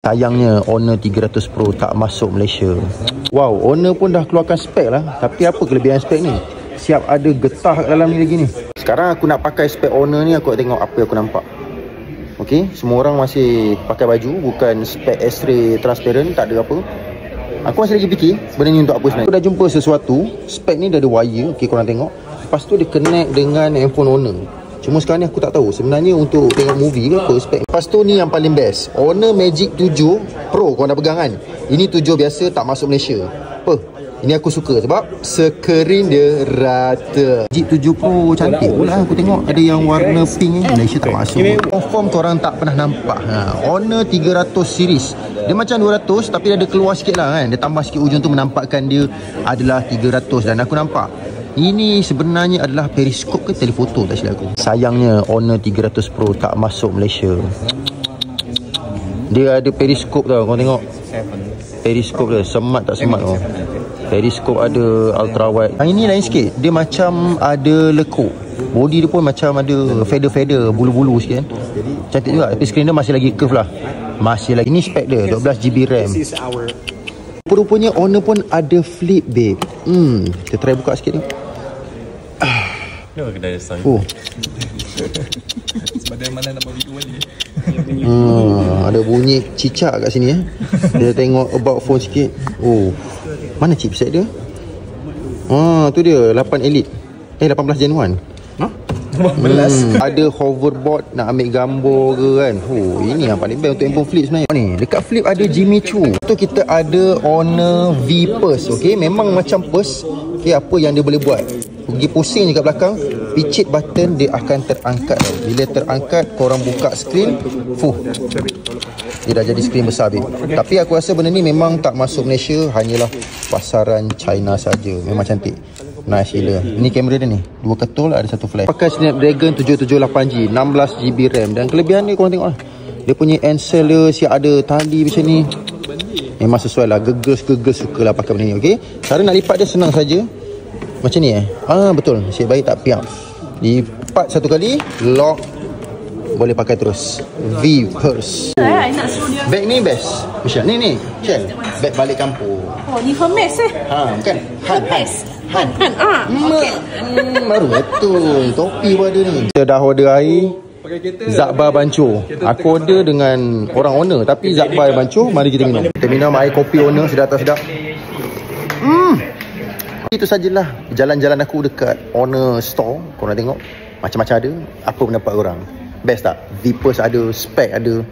Sayangnya Honor 300 Pro tak masuk Malaysia. Wow, Honor pun dah keluarkan spek lah. Tapi apa kelebihan spek ni? Siap ada getah kat dalam ni lagi ni. Sekarang aku nak pakai spek Honor ni, aku nak tengok apa aku nampak. Okey, semua orang masih pakai baju, bukan spek X-ray transparent, tak ada apa. Aku masih lagi fikir benda ni untuk apa sebenarnya. Aku dah jumpa sesuatu, spek ni dah ada wire, okey korang tengok. Lepas tu dia connect dengan handphone Honor. Cuma sekarang ni aku tak tahu sebenarnya untuk tengok movie ke apa spek. Lepas tu ni yang paling best, Honor Magic 7 Pro, korang dah pegang kan. Ini 7 biasa tak masuk Malaysia. Apa? Ini aku suka sebab skrin dia rata. Magic 7 Pro cantik pula aku tengok. Ada yang warna pink ni, Malaysia tak masuk. Confirm korang tak pernah nampak. Honor 300 series. Dia macam 200 tapi dia ada keluar sikit lah kan. Dia tambah sikit ujung tu menampakkan dia adalah 300. Dan aku nampak ini sebenarnya adalah periskop ke telefoto tak silap aku. Sayangnya Honor 300 Pro tak masuk Malaysia. Dia ada periskop tau, kau tengok. Periskop dia, semat tak semat tau. Periskop ada, ultra wide. Yang ini lain sikit, dia macam ada lekuk. Body dia pun macam ada feather-feather, bulu-bulu sikit kan. Cantik juga, tapi skrin dia masih lagi curve lah. Masih lagi, ini spek dia, 12GB RAM. Rupanya Honor pun ada flip babe. Kita try buka sikit ni. Ada bunyi cicak kat sini Dia tengok about phone sikit. Mana chipset dia? Tu dia 8 Elite 18 Gen 1. 18. Ada hoverboard nak ambil gambar ke kan. Ini yang paling best untuk handphone flip sebenarnya. Ni dekat flip ada Jimmy Choo. Tu kita ada Honor V Purse. Okey, memang macam purse. Okey, apa yang dia boleh buat? Pergi pusing je kat belakang, picit button, dia akan terangkat. Bila terangkat, korang buka skrin, dia dah jadi skrin besar babe. Tapi aku rasa benda ni memang tak masuk Malaysia, hanyalah pasaran China saja. Memang cantik. Nice gila. Ini kamera dia ni, 2 ketul, ada 1 flash. Pakai Snapdragon 778G, 16GB RAM. Dan kelebihan ni korang tengok lah, dia punya Ansel dia siap ada tali macam ni. Memang sesuai lah, geges suka lah pakai benda ni. Okay, cara nak lipat dia senang saja. Macam ni betul, nasib baik tak piak. Lipat satu kali, lock, boleh pakai terus. V Purse. Bag ni best Michelle, ni Michelle, bag balik kampung. Ni Hermes bukan Hermes okay. Baru betul, topi pun ada ni. Kita dah order air Zakbar Banco. Aku order dengan orang Honor, tapi Zakbar Banco, mari kita minum. Kita minum air kopi Honor, sedap-sedap. Itu sajalah jalan-jalan aku dekat Honor Store. Korang tengok macam-macam ada. Apa pendapat korang? Best tak? V Purse ada, spek ada.